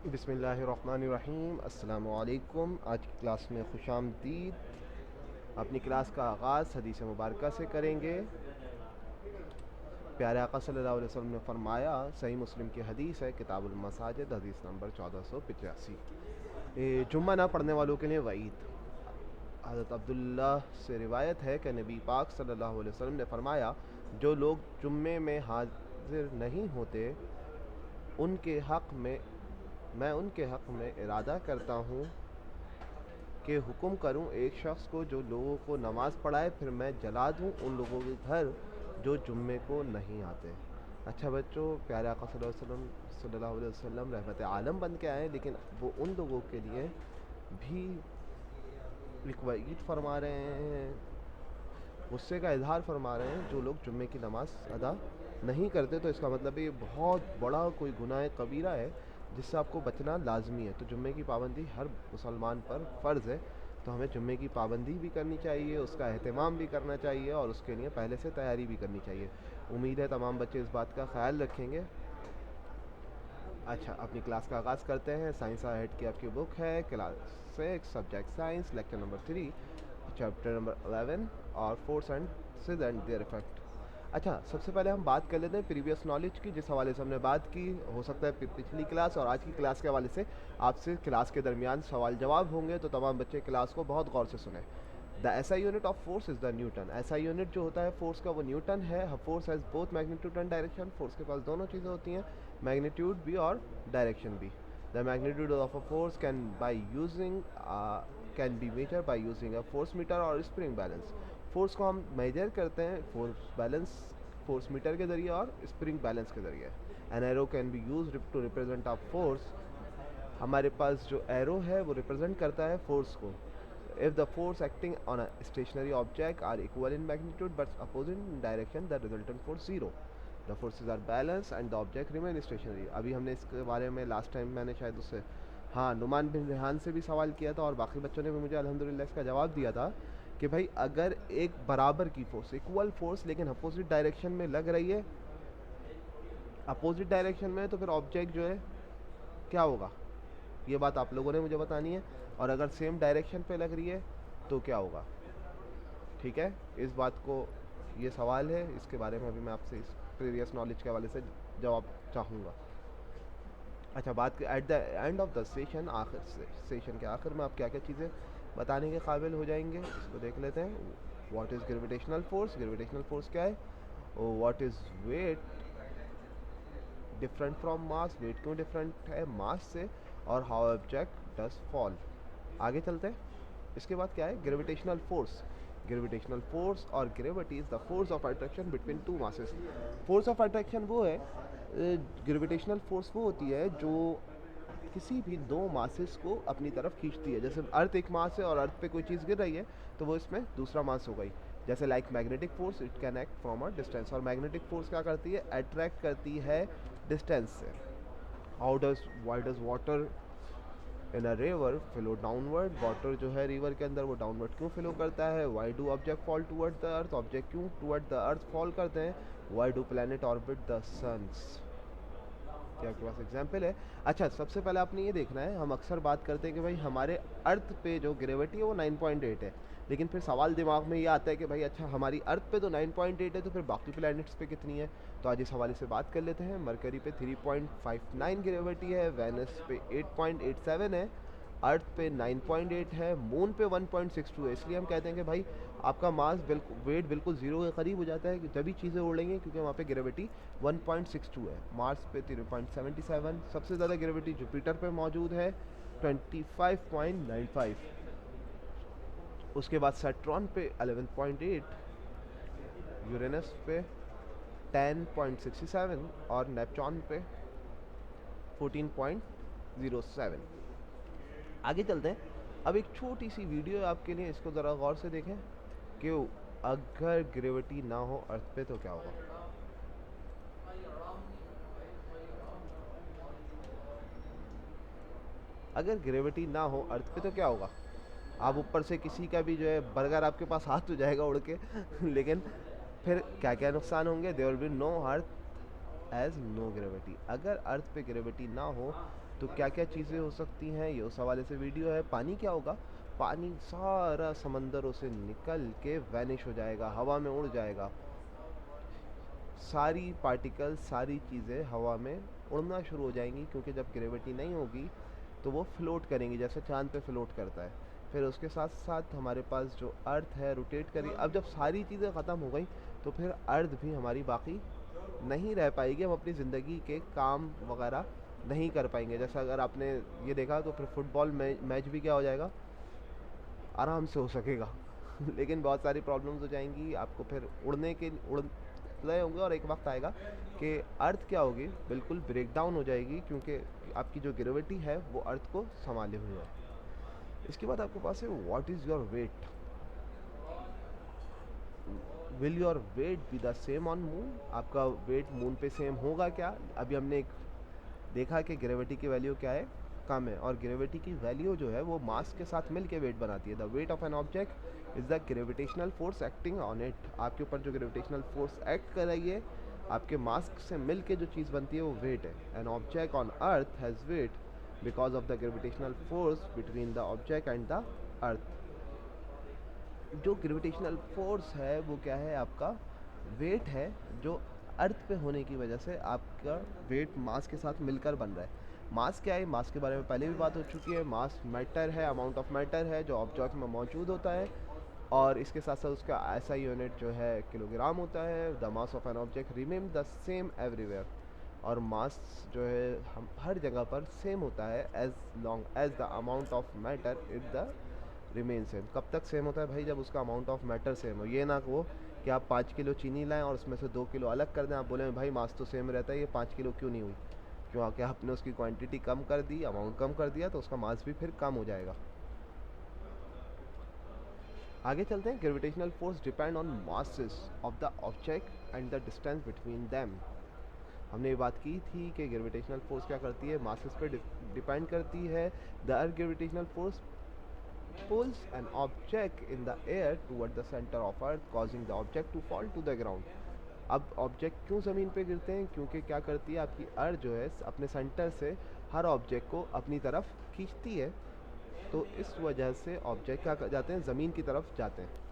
बिस्मिल्लाहिर्रहमानिर्रहीम। अस्सलामु अलैकुम। आज की क्लास में खुशामदीद। अपनी क्लास का आगाज़ हदीस मुबारक से करेंगे। प्यारे आका सल्लल्लाहु अलैहि वसल्लम ने फरमाया, सही मुस्लिम की हदीस है, किताबुल मसाजिद, हदीस नंबर 1485। जुम्मा ना पढ़ने वालों के लिए वईद। हज़रत अब्दुल्ला से रिवायत है कि नबी पाक सल्लल्लाहु अलैहि वसल्लम ने फरमाया, जो लोग जुम्मे में हाजिर नहीं होते उनके हक़ में मैं उनके हक़ में इरादा करता हूँ कि हुक्म करूँ एक शख्स को जो लोगों को नमाज़ पढ़ाए, फिर मैं जला दूँ उन लोगों के घर जो जुम्मे को नहीं आते। अच्छा बच्चों, प्यारे आका सल्लल्लाहु अलैहि वसल्लम रहमत आलम बन के आए, लेकिन वो उन लोगों के लिए भी एक वईद फरमा रहे हैं, गुस्से का इजहार फरमा रहे हैं जो लोग जुम्मे की नमाज़ अदा नहीं करते। तो इसका मतलब ये बहुत बड़ा कोई गुनाह कबीरा है जिससे आपको बचना लाजमी है। तो जुम्मे की पाबंदी हर मुसलमान पर फ़र्ज़ है। तो हमें जुम्मे की पाबंदी भी करनी चाहिए, उसका अहतमाम भी करना चाहिए और उसके लिए पहले से तैयारी भी करनी चाहिए। उम्मीद है तमाम बच्चे इस बात का ख्याल रखेंगे। अच्छा, अपनी क्लास का आगाज़ करते हैं। साइंस हेड की आपकी बुक है, class 6, subject science, lecture number 3, chapter number 11 और फोर्सेस एंड देयर इफेक्ट। अच्छा, सबसे पहले हम बात कर लेते हैं प्रीवियस नॉलेज की। जिस हवाले से हमने बात की, हो सकता है पिछली क्लास और आज की क्लास के हवाले से आपसे क्लास के दरमियान सवाल जवाब होंगे, तो तमाम बच्चे क्लास को बहुत गौर से सुने। The SI unit of force is the Newton. SI unit जो होता है फोर्स का, वो न्यूटन है। Force has both magnitude and direction. Force के पास दोनों चीज़ें होती हैं, मैग्नीट्यूड भी और डायरेक्शन भी। The magnitude of a force can be measure by using a force meter और स्प्रिंग बैलेंस। फोर्स को हम मेजर करते हैं फोर्स मीटर के ज़रिए और स्प्रिंग बैलेंस के ज़रिए। An arrow can be use to represent a force. हमारे पास जो एरो है वो रिप्रेजेंट करता है फोर्स को। If the force acting on a stationary object are equal in magnitude but opposite in direction, the resultant force zero. The forces are balanced and the object remain stationary. अभी हमने इसके बारे में last time मैंने शायद उससे नुमान बिन रेहान से भी सवाल किया था और बाकी बच्चों ने भी मुझे अल्हम्दुलिल्लाह इसका जवाब दिया था कि भाई अगर एक बराबर की फोर्स, इक्वल फोर्स, लेकिन अपोजिट डायरेक्शन में लग रही है, अपोजिट डायरेक्शन में, तो फिर ऑब्जेक्ट जो है क्या होगा, ये बात आप लोगों ने मुझे बतानी है। और अगर सेम डायरेक्शन पे लग रही है तो क्या होगा। ठीक है, इस बात को, ये सवाल है, इसके बारे में अभी मैं आपसे इस प्रीवियस नॉलेज के हवाले से जवाब चाहूँगा। अच्छा, बात at the end of the session, आखिर सेशन के आखिर में आप क्या क्या चीज़ें बताने के काबिल हो जाएंगे, इसको देख लेते हैं। What is gravitational force? Gravitational force क्या है? What is weight different from mass? Weight क्यों डिफरेंट है मास से? और हाउ ऑब्जेक्ट डज फॉल। आगे चलते हैं। इसके बाद क्या है? Gravitational force. ग्रेविटेशनल फोर्स और gravity is the force of attraction between two masses. Force of attraction वो है, ग्रेविटेशनल फोर्स वो होती है जो किसी भी दो मासेस को अपनी तरफ खींचती है। जैसे अर्थ एक मास है और अर्थ पे कोई चीज़ गिर रही है तो वो इसमें दूसरा मास हो गई। जैसे like magnetic force, it can act from a distance. और मैग्नेटिक फोर्स क्या करती है? अट्रैक्ट करती है डिस्टेंस से। Why does water in a river flow downward? Water जो है रिवर के अंदर वो डाउनवर्ड क्यों फ्लो करता है? Why do object fall toward the earth? Object क्यों टूवर्ड द अर्थ फॉल करते हैं? Why do planet orbit the suns? क्या आपके पास एग्जाम्पल है? अच्छा, सबसे पहले आपने ये देखना है, हम अक्सर बात करते हैं कि भाई हमारे अर्थ पे जो ग्रेविटी है वो 9.8 है, लेकिन फिर सवाल दिमाग में ये आता है कि भाई अच्छा, हमारी अर्थ पे तो 9.8 है, तो फिर बाकी प्लैनेट्स पे कितनी है? तो आज इस हवाले से बात कर लेते हैं। मरकरी पे 3.59 ग्रेविटी है, वेनस पे 8.87 है, अर्थ पे 9.8 है, मून पे 1.62 है। इसलिए हम कहते हैं कि भाई आपका मास बिल्कुल, वेट बिल्कुल ज़ीरो के करीब हो जाता है कि जब भी चीज़ें उड़ेंगी, क्योंकि वहाँ पे ग्रेविटी 1.62 है। मार्स पे 3.77। सबसे ज़्यादा ग्रेविटी जुपिटर पे मौजूद है, 25.95। उसके बाद सैटर्न पे 11.8, यूरेनस पे 10.67 और नेपच्यून पे 14.07। आगे चलते हैं। अब एक छोटी सी वीडियो है आपके लिए, इसको ज़रा गौर से देखें कि अगर ग्रेविटी ना हो अर्थ पे तो क्या होगा। अगर ग्रेविटी ना हो अर्थ पे तो क्या होगा? आप ऊपर से किसी का भी जो है बर्गर आपके पास हाथ तो जाएगा उड़ के लेकिन फिर क्या क्या नुकसान होंगे? There will be no earth as no gravity. अगर अर्थ पे ग्रेविटी ना हो तो क्या क्या चीज़ें हो सकती हैं, ये उस हवाले से वीडियो है। पानी क्या होगा, पानी सारा समंदरों से निकल के वैनिश हो जाएगा, हवा में उड़ जाएगा। सारी पार्टिकल्स, सारी चीज़ें हवा में उड़ना शुरू हो जाएंगी, क्योंकि जब ग्रेविटी नहीं होगी तो वो फ्लोट करेंगी, जैसे चांद पे फ्लोट करता है। फिर उसके साथ साथ हमारे पास जो अर्थ है रोटेट करेगी। अब जब सारी चीज़ें ख़त्म हो गई तो फिर अर्थ भी हमारी बाकी नहीं रह पाएगी, हम अपनी ज़िंदगी के काम वगैरह नहीं कर पाएंगे। जैसा अगर आपने ये देखा तो फिर फुटबॉल मैच भी क्या हो जाएगा, आराम से हो सकेगा लेकिन बहुत सारी प्रॉब्लम्स हो जाएंगी, आपको फिर उड़ रहे होंगे और एक वक्त आएगा कि अर्थ क्या होगी, बिल्कुल ब्रेक डाउन हो जाएगी, क्योंकि आपकी जो ग्रेविटी है वो अर्थ को संभाले हुए है। इसके बाद आपके पास है what is your weight, will your weight be the same on moon, आपका वेट मून पे सेम होगा क्या। अभी हमने एक देखा कि ग्रेविटी की वैल्यू क्या है, कम है, और ग्रेविटी की वैल्यू जो है वो मास के साथ मिल के वेट बनाती है। The weight of an object is the gravitational force acting on it, आपके ऊपर जो ग्रेविटेशनल फोर्स एक्ट कर रही है आपके मास से मिल के जो चीज़ बनती है वो वेट है। An object on earth has wait because of the gravitational force between the object and the earth. जो ग्रेविटेशनल फोर्स है वो क्या है, आपका वेट है, जो अर्थ पे होने की वजह से आपका वेट मास के साथ मिलकर बन रहा है। मास क्या है, मास के बारे में पहले भी बात हो चुकी है। मास मैटर है, अमाउंट ऑफ मैटर है जो ऑब्जेक्ट में मौजूद होता है, और इसके साथ साथ उसका ऐसा यूनिट जो है किलोग्राम होता है। The mass of an object remain the same everywhere, और मास जो है हम हर जगह पर सेम होता है as long as the amount of matter it the remain same. कब तक सेम होता है भाई, जब उसका अमाउंट ऑफ मैटर सेम हो। ये ना वो कि आप 5 किलो चीनी लाएं और उसमें से 2 किलो अलग कर दें, आप बोलें भाई मास तो सेम रहता है, ये 5 किलो क्यों नहीं हुई, क्यों क्या आपने उसकी क्वांटिटी कम कर दी, अमाउंट कम कर दिया, तो उसका मास भी फिर कम हो जाएगा। आगे चलते हैं। Gravitational force depend on masses of the object and the distance between them. हमने ये बात की थी कि ग्रेविटेशनल फोर्स क्या करती है, मासेस पे डिपेंड करती है। The earth gravitational force pulls an object in the air toward the center of earth causing the object to fall to the ground। अब ऑब्जेक्ट क्यों ज़मीन पे गिरते हैं, क्योंकि क्या करती है आपकी अर्थ जो है अपने सेंटर से हर ऑब्जेक्ट को अपनी तरफ खींचती है, तो इस वजह से ऑब्जेक्ट क्या कर जाते हैं, ज़मीन की तरफ जाते हैं।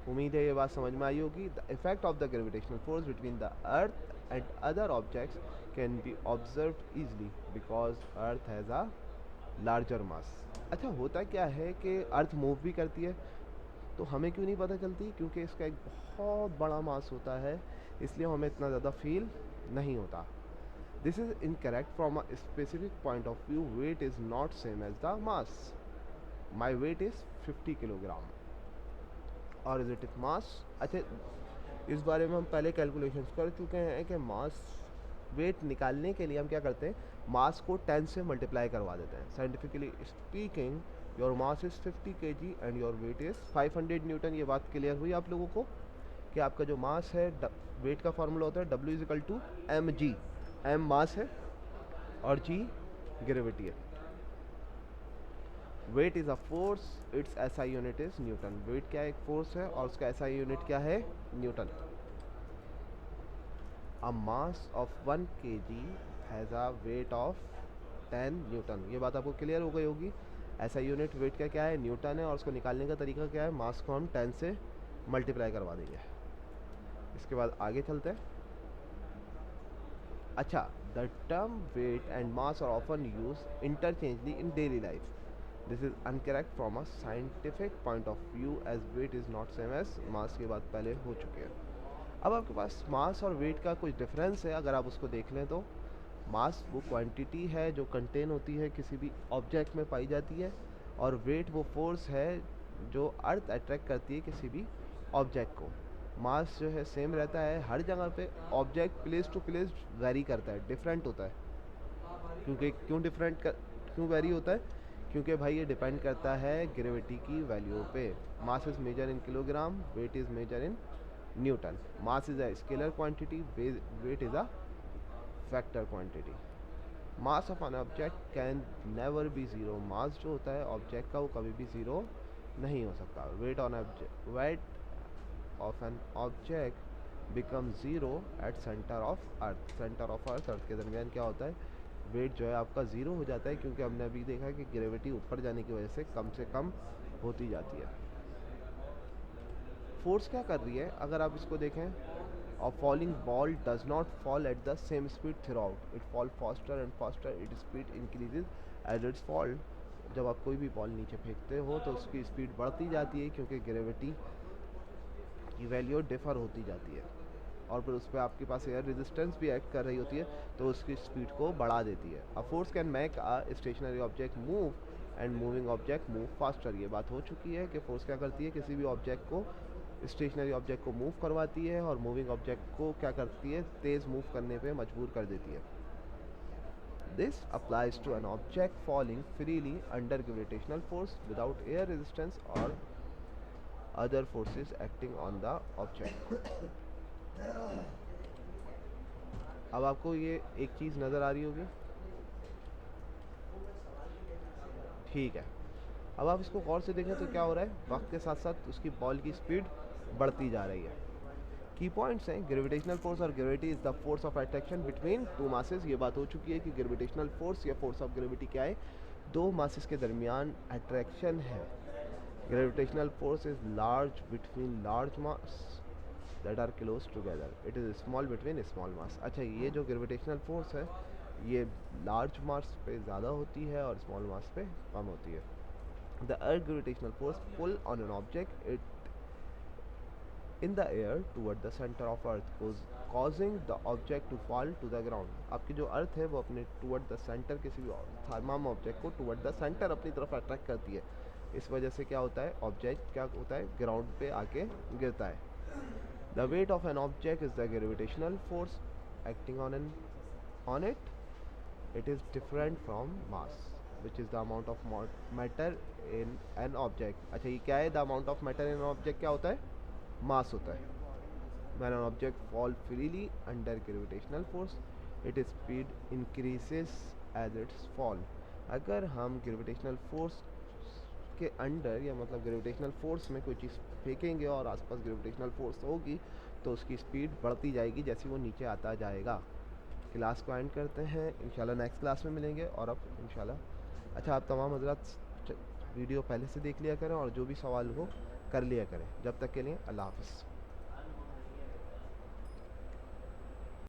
उम्मीद है ये बात समझ में आई होगी। The effect of the gravitational force between the earth and other objects can be observed easily because earth has a larger mass. अच्छा, होता क्या है कि अर्थ मूव भी करती है तो हमें क्यों नहीं पता चलती, क्योंकि इसका एक बहुत बड़ा मास होता है, इसलिए हमें इतना ज़्यादा फील नहीं होता। This is incorrect from a specific point of view, weight is not same as the mass. My weight is 50 kilogram और इज इट इज मास। अच्छा, इस बारे में हम पहले कैलकुलेशन कर चुके हैं कि मास वेट निकालने के लिए हम क्या करते हैं, मास को 10 से मल्टीप्लाई करवा देते हैं। Scientifically speaking your mass is 50 kg and your weight is 500 Newton. ये बात क्लियर हुई आप लोगों को कि आपका जो मास है, वेट का फार्मूला होता है W is equal to mg। m mass है और g ग्रेविटी है। Weight is a force, it's SI unit is newton. Weight क्या है, एक फोर्स है और उसका SI यूनिट क्या है, Newton. A mass of 1 kg has a weight of 10 Newton. ये बात आपको क्लियर हो गई होगी। SI यूनिट वेट का क्या है, न्यूटन है, और उसको निकालने का तरीका क्या है, मास को हम 10 से मल्टीप्लाई करवा देंगे। इसके बाद आगे चलते हैं। अच्छा, the term weight and mass are often use interchangeably in daily life. This is incorrect from a scientific point of view as weight is not same as mass. की बात पहले हो चुकी है। अब आपके पास मास और वेट का कुछ डिफरेंस है, अगर आप उसको देख लें तो मास वो क्वांटिटी है जो कंटेन होती है किसी भी ऑब्जेक्ट में पाई जाती है, और वेट वो फोर्स है जो अर्थ अट्रैक्ट करती है किसी भी ऑब्जेक्ट को। मास जो है सेम रहता है हर जगह पे, object place to place vary करता है, डिफरेंट होता है। क्योंकि क्यों वेरी होता है, क्योंकि भाई ये डिपेंड करता है ग्रेविटी की वैल्यू पे। Mass is measure in kilogram, weight is measure in newton. Mass is a scalar quantity, weight is a factor quantity. Mass of an object can never be zero. Mass जो होता है object का वो कभी भी zero नहीं हो सकता। Weight of an object become zero at centre of earth. Centre of earth के दरमियान क्या होता है, वेट जो है आपका ज़ीरो हो जाता है, क्योंकि हमने अभी देखा है कि ग्रेविटी ऊपर जाने की वजह से कम होती जाती है। फोर्स क्या कर रही है, अगर आप इसको देखें, a falling ball does not fall at the same speed throughout, it fall faster and faster, its speed increases as its fall। जब आप कोई भी बॉल नीचे फेंकते हो तो उसकी स्पीड बढ़ती जाती है, क्योंकि ग्रेविटी की वैल्यू डिफर होती जाती है, और फिर उस पर आपके पास एयर रेजिस्टेंस भी एक्ट कर रही होती है, तो उसकी स्पीड को बढ़ा देती है। A force can make a stationary object move and moving object move faster. ये बात हो चुकी है कि फोर्स क्या करती है, किसी भी ऑब्जेक्ट को, स्टेशनरी ऑब्जेक्ट को मूव करवाती है, और मूविंग ऑब्जेक्ट को क्या करती है, तेज़ मूव करने पे मजबूर कर देती है। This applies to an object falling freely under gravitational force without air resistance और other forces acting on the object. अब आपको ये एक चीज़ नज़र आ रही होगी, ठीक है। अब आप इसको गौर से देखें तो क्या हो रहा है, वक्त के साथ साथ उसकी बॉल की स्पीड बढ़ती जा रही है। की पॉइंट्स हैं, ग्रेविटेशनल फोर्स और gravity is the force of attraction between two masses. ये बात हो चुकी है कि ग्रेविटेशनल फोर्स या फोर्स ऑफ ग्रेविटी क्या है, दो मासेस के दरमियान अट्रैक्शन है। Gravitational force is large between large mass that are close together, it is small between small mass. अच्छा, ये जो ग्रेविटेशनल फोर्स है ये लार्ज मास पे ज़्यादा होती है और स्मॉल मास पे कम होती है। The earth gravitational force pull on an object it in the air toward the center of earth causing the object to fall to the ground। आपकी जो अर्थ है वो अपने toward the center किसी भी तमाम ऑब्जेक्ट को toward the center अपनी तरफ अट्रैक्ट करती है। इस वजह से क्या होता है, ऑब्जेक्ट क्या होता है, ग्राउंड पे आके गिरता है। The weight of an object is the gravitational force acting on it, it is different from mass which is the amount of matter in an object। अच्छा, ये क्या है, the amount of matter in an object क्या होता है, मास होता है। When an object fall freely under gravitational force, its speed increases as its fall। अगर हम ग्रेविटेशनल फोर्स के अंडर या मतलब ग्रेविटेशनल फोर्स में कोई चीज़ फेंकेंगे और आसपास ग्रेविटेशनल फोर्स होगी तो उसकी स्पीड बढ़ती जाएगी जैसे वो नीचे आता जाएगा। क्लास को एंड करते हैं, इंशाल्लाह नेक्स्ट क्लास में मिलेंगे। और अब इंशाल्लाह, अच्छा, आप तमाम हजरात वीडियो पहले से देख लिया करें और जो भी सवाल हो कर लिया करें। जब तक के लिए अल्लाह हाफ़िज़।